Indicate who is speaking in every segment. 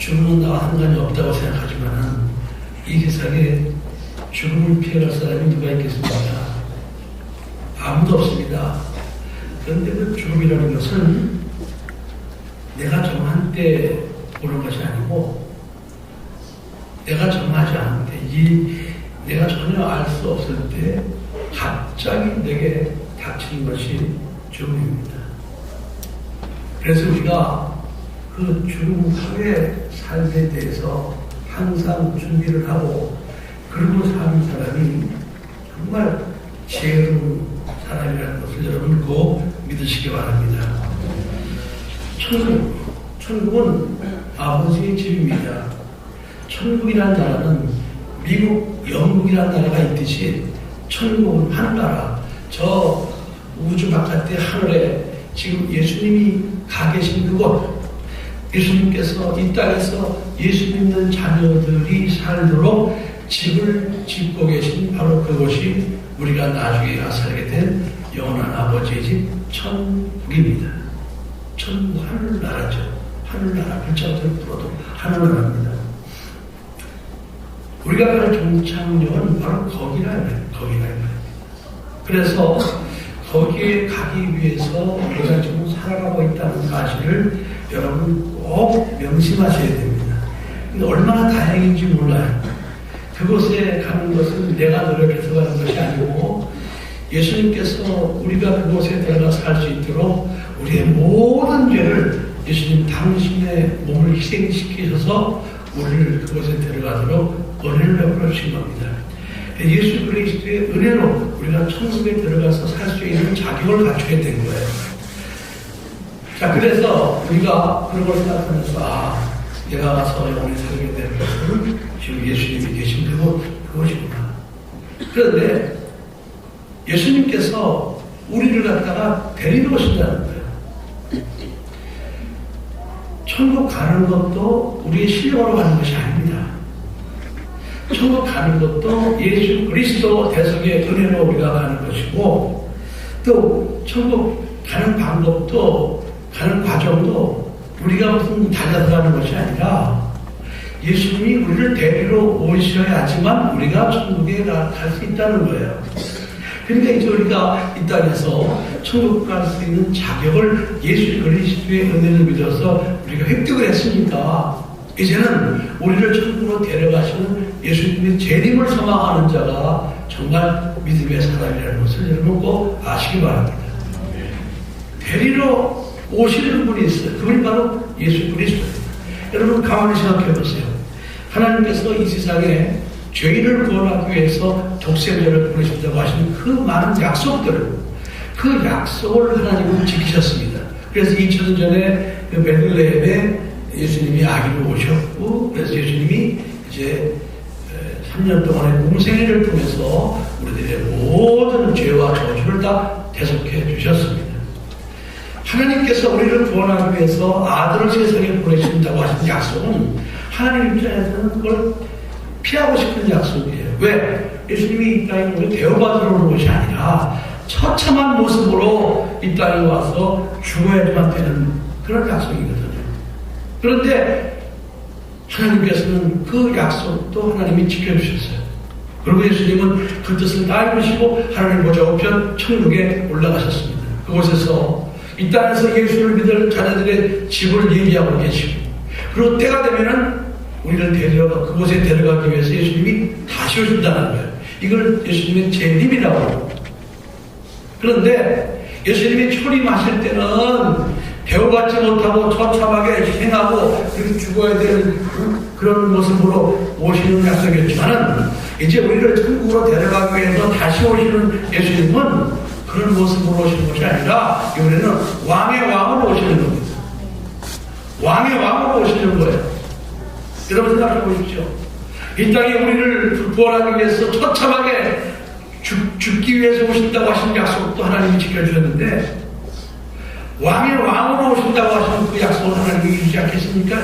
Speaker 1: 죽음은 나와 상관이 없다고 생각하지만은 이 세상에 죽음을 피해갈 사람이 누가 있겠습니까? 아무도 없습니다. 그런데 그 죽음이라는 것은 내가 정한 때 오는 것이 아니고 내가 정하지 않은 때, 내가 전혀 알 수 없을 때 갑자기 내게 닥치는 것이 죽음입니다. 그래서 우리가 그 죽음 후의 삶에 대해서 항상 준비를 하고 그리고 사는 사람이 정말 지혜로운 사람이라는 것을 여러분 꼭 믿으시기 바랍니다. 천국은 아버지의 집입니다. 천국이라는 나라는 미국, 영국이라는 나라가 있듯이 천국은 하늘나라, 저 우주 바깥의 하늘에 지금 예수님이 가 계신 그곳, 예수님께서 이 땅에서 예수 믿는 자녀들이 살도록 집을 짓고 계신 바로 그곳이 우리가 나중에 살게 된 영원한 아버지의 집 천국입니다. 천국 하늘나라죠. 하늘나라 글자대로 풀어도 하늘나라입니다. 우리가 갈 종착역은 바로 거기라 그래서 거기에 가기 위해서 우리가 지금 살아가고 있다는 사실을 여러분 꼭 명심하셔야 됩니다. 근데 얼마나 다행인지 몰라요. 그곳에 가는 것은 내가 노력해서 가는 것이 아니고 예수님께서 우리가 그곳에 들어가 살 수 있도록 우리의 모든 죄를 예수님 당신의 몸을 희생시키셔서 우리를 그곳에 데려가도록 은혜를 베풀어 주신 겁니다. 예수 그리스도의 은혜로 우리가 천국에 들어가서 살 수 있는 자격을 갖추게 된 거예요. 자, 그래서 우리가 그런 걸 생각하면서 내가 가서 영원히 살게 되는 것은 지금 예수님이 계신 그것이구나. 그런데 예수님께서 우리를 갖다가 데리러 오신다는 거예요. 천국 가는 것도 우리의 실력으로 가는 것이 아닙니다. 천국 가는 것도 예수 그리스도 대속의 은혜로 우리가 가는 것이고, 또 천국 가는 방법도, 가는 과정도 우리가 무슨 달려서 가는 것이 아니라 예수님이 우리를 데리러 오셔야지만 우리가 천국에 갈 수 있다는 거예요. 그러니까 이제 우리가 이 땅에서 천국 갈 수 있는 자격을 예수 그리스도의 은혜를 믿어서 우리가 획득을 했으니까 이제는 우리를 천국으로 데려가시는 예수님의 재림을 소망하는 자가 정말 믿음의 사람이라는 것을 여러분 꼭 아시기 바랍니다. 데리러 오시는 분이 있어요. 그분이 바로 예수 그리스도예요. 여러분 가만히 생각해 보세요. 하나님께서 이 세상에 죄인을 구원하기 위해서 독생자를 보내신다고 하시는 그 많은 약속들을, 그 약속을 하나님은 지키셨습니다. 그래서 2000년 전에 그 베들레헴에 예수님이 아기로 오셨고, 그래서 예수님이 이제 3년 동안의 공생애를 통해서 우리들의 모든 죄와 저주를 다 대속해 주셨습니다. 하나님께서 우리를 구원하기 위해서 아들을 세상에 보내신다고 하신 약속은 하나님 입장에서는 그걸 피하고 싶은 약속이에요. 왜? 예수님이 이 땅에 우리 대우받으러 오는 것이 아니라 처참한 모습으로 이 땅에 와서 죽어야지만 되는 그런 약속이거든요. 그런데 하나님께서는 그 약속도 하나님이 지켜주셨어요. 그리고 예수님은 그 뜻을 다 이루시고 하나님 보좌 우편 천국에 올라가셨습니다. 그곳에서 이 땅에서 예수를 믿을 자녀들의 집을 예비하고 계시고, 그리고 때가 되면은 우리를 그곳에 데려가기 위해서 예수님이 다시 오신다는 거예요. 이걸 예수님의 재림이라고. 그런데 예수님이 초림하실 때는 대우받지 못하고 처참하게 희생하고 그렇게 죽어야 되는 그런 모습으로 오시는 약속이었지만은 이제 우리를 천국으로 데려가기 위해서 다시 오시는 예수님은 그런 모습으로 오시는 것이 아니라 이번에는 왕의 왕으로 오시는 겁니다. 왕의 왕으로 오시는 거예요. 여러분 생각해 보십시오. 이 땅에 우리를 구원하기 위해서 처참하게 죽기 위해서 오신다고 하신 약속도 하나님이 지켜주셨는데, 왕의 왕으로 오신다고 하신 그 약속을 하나님이 이루지 않겠습니까?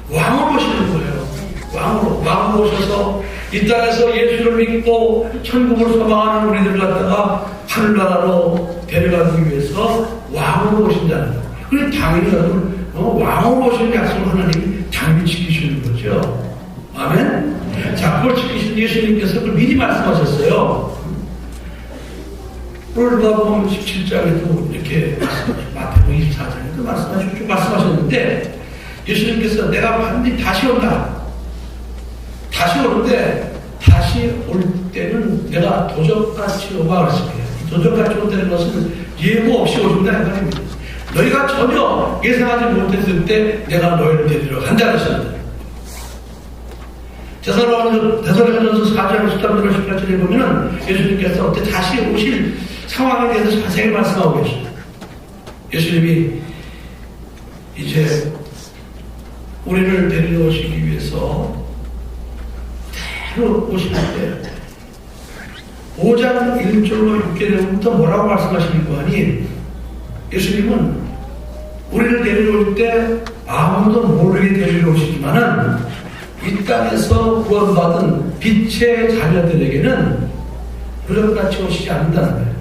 Speaker 1: 왕으로 오시는 거예요. 왕으로 오셔서 이 땅에서 예수를 믿고 천국을 소망하는 우리들 갖다가 하늘나라로 데려가기 위해서 왕으로 오신다는 거예요. 그래 당연히 여러분 왕으로 오시는 약속을 하나님이 당연히 지키시는 거죠. 아멘? 자, 그걸 지키신 예수님께서 그걸 미리 말씀하셨어요. 오늘 보면 17장에도 이렇게 마태복음 24장에도 말씀하셨는데 예수님께서 내가 반드시 다시 온다. 다시 오는데 다시 올 때는 내가 도적같이 오마 그랬습니다. 도적같이 온다는 것은 예고 없이 오신다는 말입니다. 너희가 전혀 예상하지 못했을 때 내가 너희를 데리러 간다 그랬습니다. 데살로니가전서 4장 13절 18절에 보면은 예수님께서 그때 다시 오실 상황에 대해서 자세히 말씀하고 계십니다. 예수님이 이제 우리를 데리러 오시기 위해서 대로 오실 때 5장 1절로 6절부터 뭐라고 말씀하시는 거 아니? 예수님은 우리를 데리러 올 때 아무도 모르게 데리러 오시지만은 이 땅에서 구원받은 빛의 자녀들에게는 그것같이 오시지 않는다는 거예요.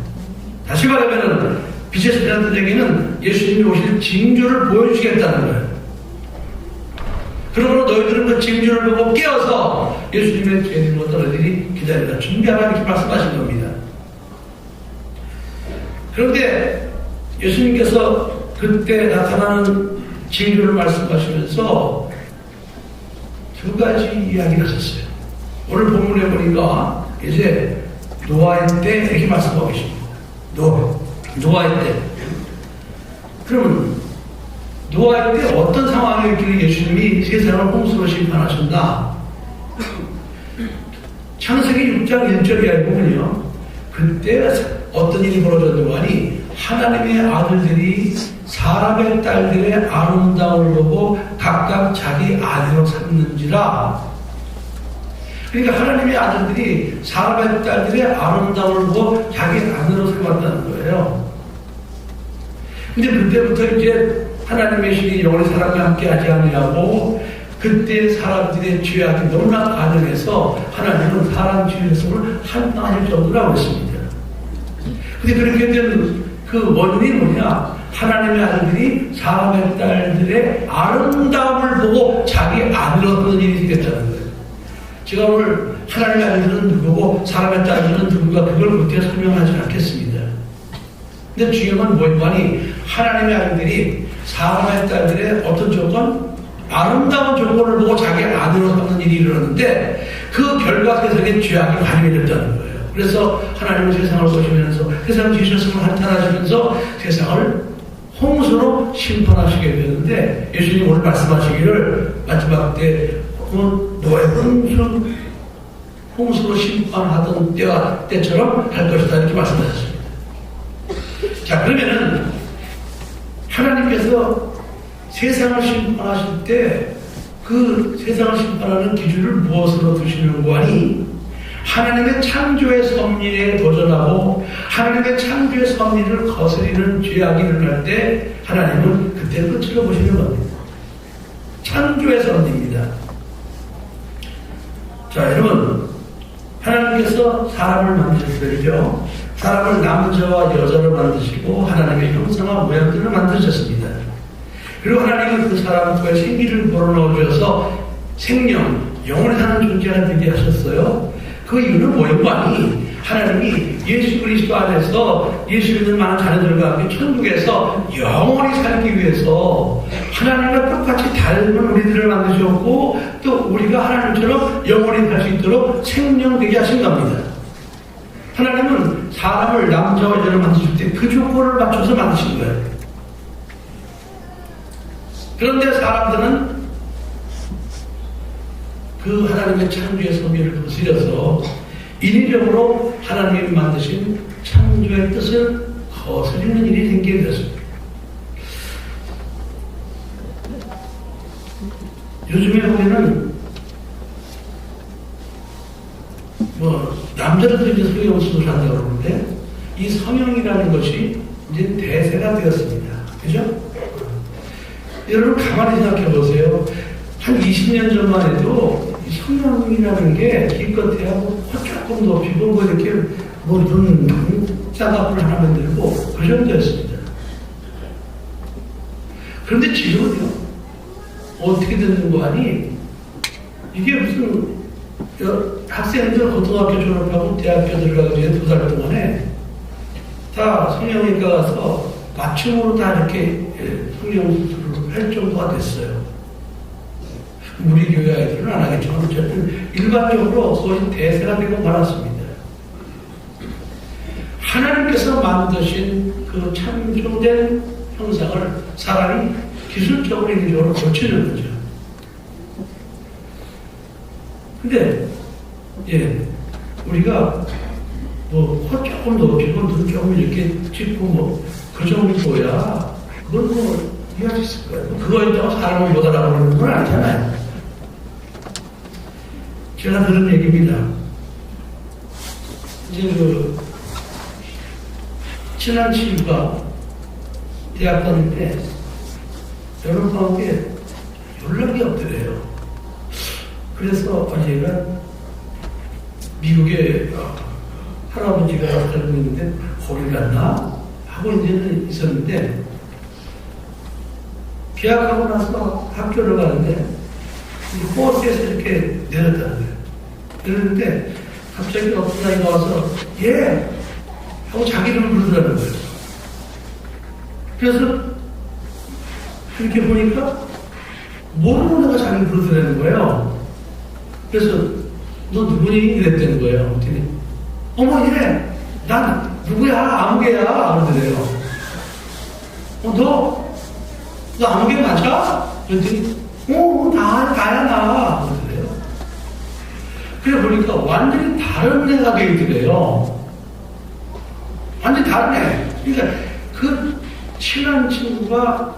Speaker 1: 다시 말하면 빛의 자녀들에게는 예수님이 오실 징조를 보여주시겠다는 거예요. 그러므로 너희들은 그 징조를 보고 깨어서 예수님의 재림으로 너희들이 기다리라 준비하라 이렇게 말씀하신 겁니다. 그런데 예수님께서 그때 나타나는 징조를 말씀하시면서 두 가지 이야기를 하셨어요. 오늘 본문에 보니까 이제 노아의 때 이렇게 말씀하고 계십니다. 노아의 때. 그러면 노아의 때 어떤 상황이 있길래 예수님이 세상을 홍수로 심판하셨나? 창세기 6장 1절에 보면요. 그때 어떤 일이 벌어졌는가 하니 하나님의 아들들이 사람의 딸들의 아름다움을 보고 각각 자기 아내로 삼는지라. 그러니까 하나님의 아들들이 사람의 딸들의 아름다움을 보고 자기 아내로 삼았다는 거예요. 근데 그때부터 이제 하나님의 신이 영원히 사람과 함께 하지 아니하고 그때 사람들의 죄악이 너무나 가능해서 하나님은 사람 죄성을 한탄하실 정도라고 했습니다. 근데 그렇게 된 그 원인이 뭐냐? 하나님의 아들들이 사람의 딸들의 아름다움을 보고 자기 아내로 하는 일이 되겠다는 거예요. 제가 오늘 하나님의 아들들은 누구고 사람의 딸들은 누구가 그걸 그때 설명하지 않겠습니다. 근데 중요한 건 뭐니? 하나님의 아들들이 사람의 딸들의 어떤 조건? 아름다운 조건을 보고 자기 아내로 삼는 일이 일어났는데 그 결과 세상에 죄악이 가능해졌다는 거예요. 그래서 하나님은 세상을 보시면서 세상 지셨음을 한탄하시면서 세상을 홍수로 심판하시게 되는데 예수님 오늘 말씀하시기를 마지막 때 노아의 홍수로 심판하던 때처럼 할 것이다 이렇게 말씀하셨습니다. 자, 그러면은 하나님께서 세상을 심판하실 때 그 세상을 심판하는 기준을 무엇으로 두시는 거 아니? 하나님의 창조의 섭리에 도전하고 하나님의 창조의 섭리를 거스리는 죄악이 일어날 때 하나님은 그때 끝을 보시는 겁니다. 창조의 섭리입니다. 자, 여러분, 하나님께서 사람을 만드셨죠. 사람을 남자와 여자로 만드시고 하나님의 형상과 모양대로 만드셨습니다. 그리고 하나님은 그 사람 속에 생기를 불어넣어주셔서 생명, 영원히 사는 존재가 되게 하셨어요. 그 이유는 뭐예요? 아니, 하나님이 예수 그리스도 안에서 예수 믿는 많은 자녀들과 함께 천국에서 영원히 살기 위해서 하나님과 똑같이 닮은 우리들을 만드셨고 또 우리가 하나님처럼 영원히 살 수 있도록 생명되게 하신 겁니다. 하나님은 사람을 남자와 여자로 만드실 때 그 조건을 맞춰서 만드신 거예요. 그런데 사람들은 그 하나님의 창조의 섭리를 거스려서 인위적으로 하나님이 만드신 창조의 뜻을 거스리는 일이 생기게 되었습니다. 요즘에 보면은 남자들도 이제 성형수술을 한다고 그러는데 이 성형이라는 것이 이제 대세가 되었습니다. 그죠? 여러분 가만히 생각해 보세요. 한 20년 전만 해도 이 성형이라는 게 기껏해야 코 조금 높이고 뭐 이렇게 눈 쌍꺼풀 하나 만들고 그 정도였습니다. 그런데 지금은요, 어떻게 되는 거 아니? 이게 무슨, 학생들 고등학교 졸업하고 대학교 들어가기 전에 2달 동안에 다 성형외과 가서 맞춤으로 다 이렇게 성형수술을 할 정도가 됐어요. 우리 교회 아이들은 안 하겠지만 어쨌든 일반적으로 거의 대세가 되고 말았습니다. 하나님께서 만드신 그 창조된 형상을 사람이 기술적으로 인위적으로 고치는 거죠. 근데 우리가 뭐 코 조금 높이고 눈 조금 이렇게 찍고 뭐 그 정도야 그건 뭐 이해할 수 있을 거예요. 그거에 있다고 사람을 못 알아보는 건 아니잖아요. 제가 들은 얘기입니다. 이제 그 친한 친구가 대학 다닐 때 여러분한테 연락이 없더래요. 그래서 얘가 미국에 할아버지가 살고 있는데 거기 갔나? 하고 이제는 있었는데 계약하고 나서 학교를 가는데 버스에서 이렇게 내렸다는 거예요. 내렸는데 갑자기 어떤 아이가 와서 예! 하고 자기 이름을 부르더라는 거예요. 그래서 그렇게 보니까 모르는 애가 자기를 부르더라는 거예요. 그래서 너 누구니? 이랬다는 거예요. 그랬더니 어머 얘! 난 누구야? 아무개야. 그러더래요. 너 아무개 맞아? 그랬더니 나야 나. 그러더래요. 그래 보니까 완전히 다른 애가 되더래요. 완전히 다른 애. 그러니까 그 친한 친구가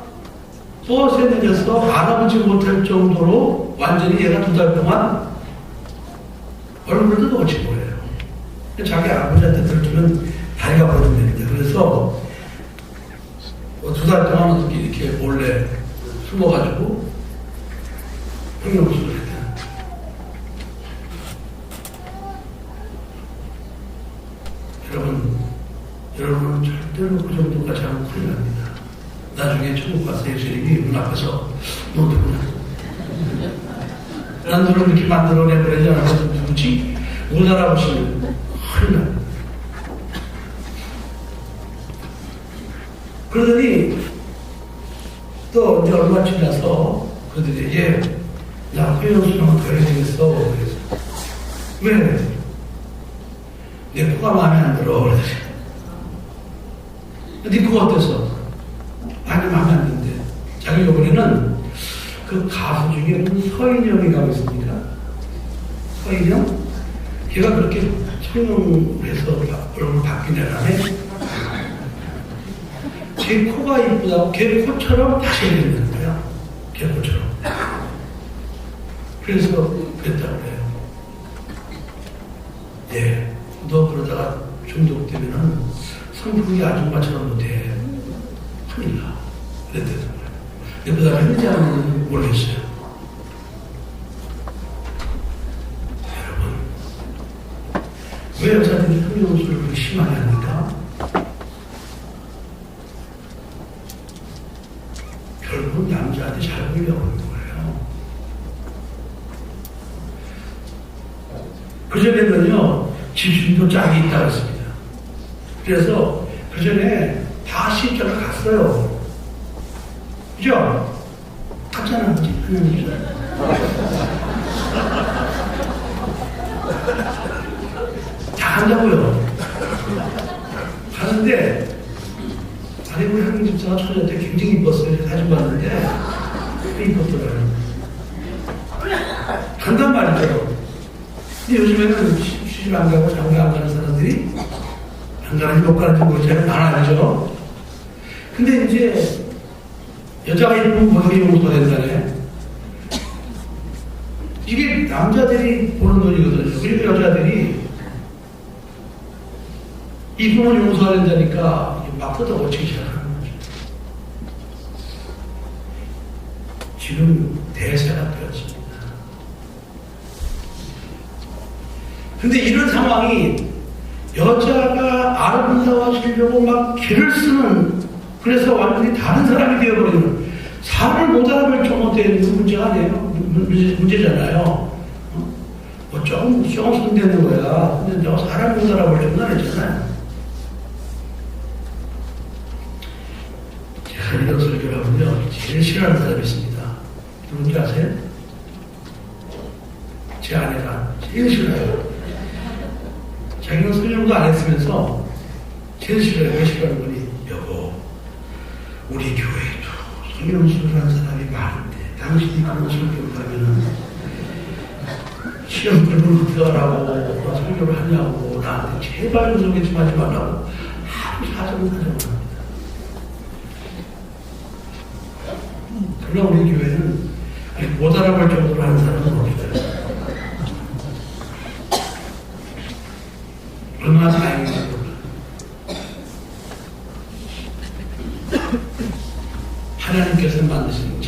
Speaker 1: 버스에 내려서 알아보지 못할 정도로 완전히 얘가 2달 동안 얼굴도 놓친 거예요. 자기 아버지한테 들키면 다리가 벌어집니다. 그래서 2달 동안 이렇게 몰래 숨어가지고 성형수술을 했대요. 여러분은 절대로 그 정도까지 하면 큰일 납니다. 나중에 천국 가서 예수님이 문 앞에서 너 누구냐? 난 너를 이렇게 만들어내버리지 않아서 누구지? 못 알아보시면 큰일 납니다. 그러더니 또 이제 얼마 지나서 그들이 나 회원수술 한번 더 해야 되겠어. 그래서 왜? 내 코가 마음에 안 들어. 그러더니 네 코가 어땠어? 아니 마음에 안 드는데 자기 요번에는 그 가수 중에 무슨 서인영이 가고 있습니까? 서인영? 걔가 그렇게 성형해서 얼굴 바뀐 애라네. 걔 코가 이쁘다고 걔 코처럼 다시 해야 되는 거야. 걔 코처럼. 그래서 그랬다고 그래요. 너 그러다가 중독되면은 성품이 아줌마처럼 못해. 큰일 나. 그랬다는 거예요. 그 다음에 했는지 안 했는지 모르겠어요. 여러분, 왜 여자들이 성형수술을 그렇게 심하게 합니까? 결국 남자한테 잘 보이려고 하는 거예요. 그전에는요, 집순이도 짝이 있다고 했습니다. 그래서 그전에 다 시집장을 갔어요. 그죠? 갔잖아, 그지? 다 간다고요. 가는데, 아니, 우리 한국 집사가 처녀한테 굉장히 이뻤어요. 사진 봤는데, 꽤 이뻤더라고요. 간단 말이죠. 근데 요즘에는 시집 안 가고 장가 안 가는 사람들이 안 가는지 못 가는지 모르지만 많아지죠. 근데 이제 여자가 이쁘면 모든 게 용서가 된다네. 이게 남자들이 보는 눈이거든요. 그리고 여자들이 이쁘면 용서가 된다니까 막 뜯어고치기 시작하는 거죠. 지금 대세가 되었습니다. 근데 이런 상황이 여자가 아름다워지려고 막 길을 쓰는, 그래서 완전히 다른 사람이 되어버리는, 사람을 못 알아볼 정도 되는 문제가 아니에요. 문제잖아요. 뭐 조금 손대는 거야. 근데 너 사람 못 알아볼 정도는 아니잖아요. 제가 이런 설교를 하면요, 제일 싫어하는 사람이 있습니다. 누군지 아세요? 제 아내가 제일 싫어요. 자기는 설명도 안 했으면서 제일 싫어요. 왜 싫어하는 거니? 여보, 우리 교회에도 성경수를 하는 사람이 많은데 당신이 그런 설교를 하면은 시험 불문 들어가라고 설교를 하냐고 나한테 제발 그 소개 좀 하지 말라고 하루 사정을 합니다. 그러나 우리 교회는 못 알아볼 정도로 하는 사람은 없어요. 얼마나 다행이에요. 하나님께서 만드신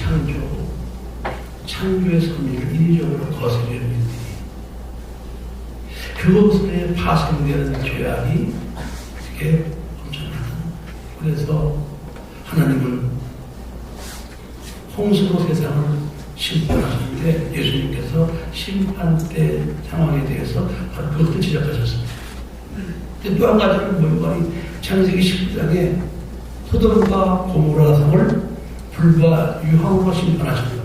Speaker 1: 창조의 섭리를 인위적으로 거스르는 일들이 그것에 파생되는 죄악이 되게 엄청나다. 그래서 하나님은 홍수로 세상을 심판하셨는데 예수님께서 심판대 상황에 대해서 바로 그것도 지적하셨습니다. 또 한 가지는 뭐예요? 창세기 19장에 소돔과 고모라 성을 불과 유황으로 심판하셨습니다.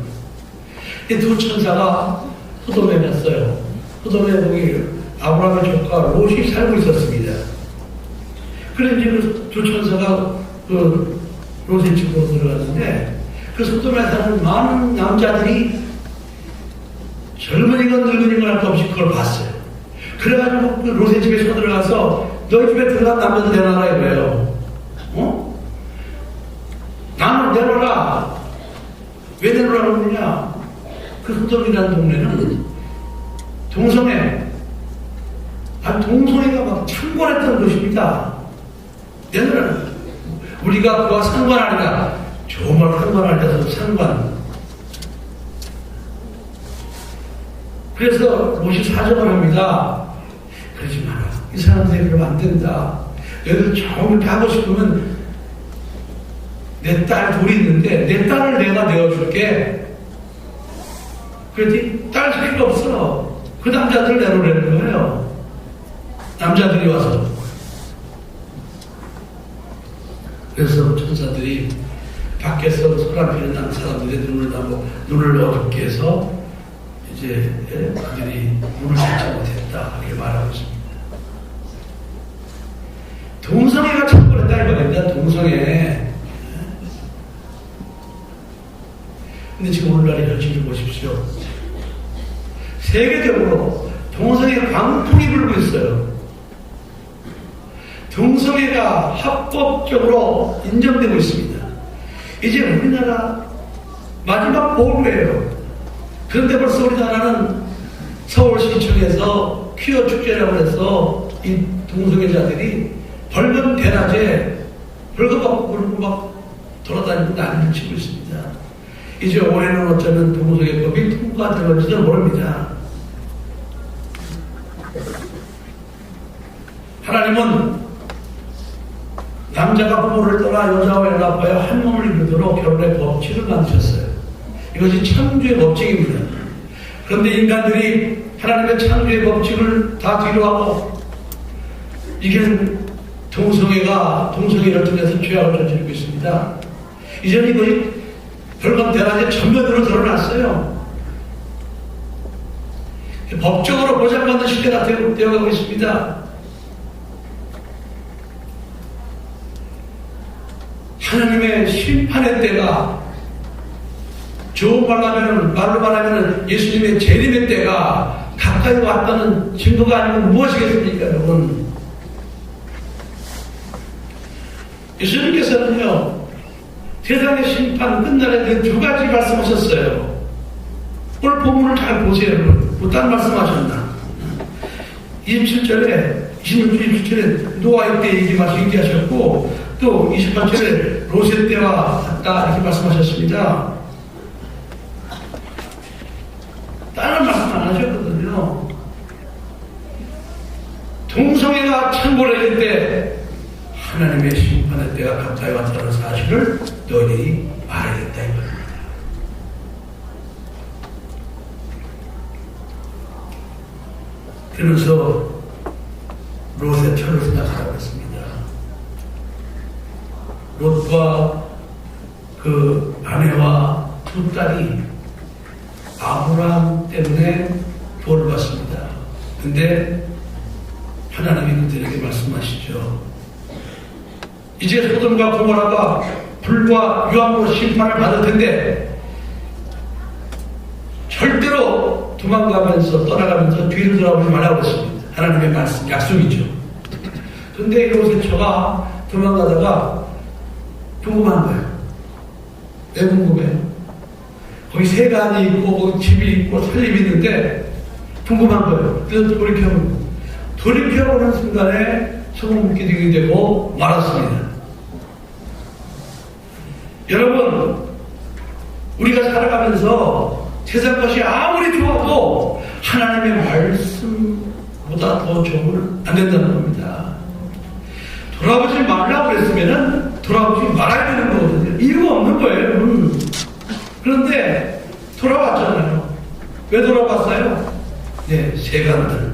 Speaker 1: 이 두 천사가 소돔에 갔어요. 소돔에 거기 아브라함의 조카 롯이 살고 있었습니다. 그런데 그 두 천사가 그 롯의 집으로 들어갔는데 그 소돔에 사는 많은 남자들이 젊은이건 늙은이건 할 것 없이 그걸 봤어요. 그래가지고 그 롯의 집에 쳐들어가서 너희 집에 들어간 남자들 내놔라 이거예요. 나는 내놔라. 왜 내놓으라고 그러냐? 그 소돔이라는 동네는 동성애, 동성애가 막 창궐했던 것입니다. 내놓으라. 우리가 그와 상관하니까 정말 상관할 때도 상관. 그래서 롯이 사정을 합니다. 그러지 마라. 이 사람들이 그러면 안 된다. 너희들 정말 하고 싶으면 내 딸 둘이 있는데 내 딸을 내가 내어줄게. 그랬더니 딸 필요 없어. 그 남자들 내놓으라는 거예요. 남자들이 와서. 그래서 천사들이 밖에서 소란피를 난 사람들의 눈을 어둡게 해서 이제 그들이 문을 찾지 못했다 이렇게 말하고 있습니다. 동성애가 창궐했다 이 말입니다. 동성애. 근데 지금 오늘날의 현실을 보십시오. 세계적으로 동성애 광풍이 불고 있어요. 동성애가 합법적으로 인정되고 있습니다. 이제 우리나라 마지막 보루예요. 그런데 벌써 우리나라는 서울시청에서 퀴어 축제라고 해서 이 동성애자들이 벌금 대낮에 벌금 받고 막 돌아다니고 난리를 치고 있습니다. 이제 올해는 어쩌면 동성애법이 통과될지도 모릅니다. 하나님은 남자가 부모를 떠나 여자와 연합하여 한 몸을 이루도록 결혼의 법칙을 만드셨어요. 이것이 창조의 법칙입니다. 그런데 인간들이 하나님의 창조의 법칙을 다 뒤로하고 이게 동성애를 통해서 죄악을 저지르고 있습니다. 이제는 이것이 벌금 대낮에 전면으로 드러났어요. 법적으로 보장받는 시대가 되어가고 있습니다. 하나님의 심판의 때가 좋은 말로 말하면 예수님의 재림의 때가 가까이 왔다는 증거가 아니면 무엇이겠습니까, 여러분? 예수님께서는요, 세상의 심판 끝날에 두 가지 말씀하셨어요. 오늘 본문을 잘 보세요, 여러분. 뭐 딴 말씀하셨나? 27절에 26절에 노아의 때 얘기하셨고 또 28절에 롯의 때와 같다 이렇게 말씀하셨습니다. 다른 말씀 안 하셨거든요. 동성애가 창궐해질 때 하나님의 심판의 때가 가까이 왔다는 사실을 너희들이 말해야겠다 이거예요. 그러면서 롯의 편을 생각하라고 했습니다. 롯과 그 아내와 두 딸이 아브라함 때문에 도를 받습니다. 근데 하나님이 그들에게 말씀하시죠. 이제 소돔과 고모라가 불과 유황으로 심판을 받을 텐데 절대로 도망가면서 떠나가면서 뒤를 돌아보지 말라고 했습니다. 하나님의 말씀, 약속이죠. 근데 롯의 처가 도망가다가 궁금한 거예요. 왜 궁금해요? 거기 세간이 있고 거기 집이 있고 살림이 있는데 궁금한 거예요. 그래서 돌이켜보는 순간에 소금기둥이 되고 말았습니다. 여러분, 우리가 살아가면서 세상 것이 아무리 좋아도 하나님의 말씀보다 더 좋으면 안 된다는 겁니다. 돌아보지 말라고 그랬으면 돌아보지 말아야 되는 거거든요. 이유가 없는 거예요. 그런데 돌아왔잖아요. 왜 돌아왔어요? 네, 세간들.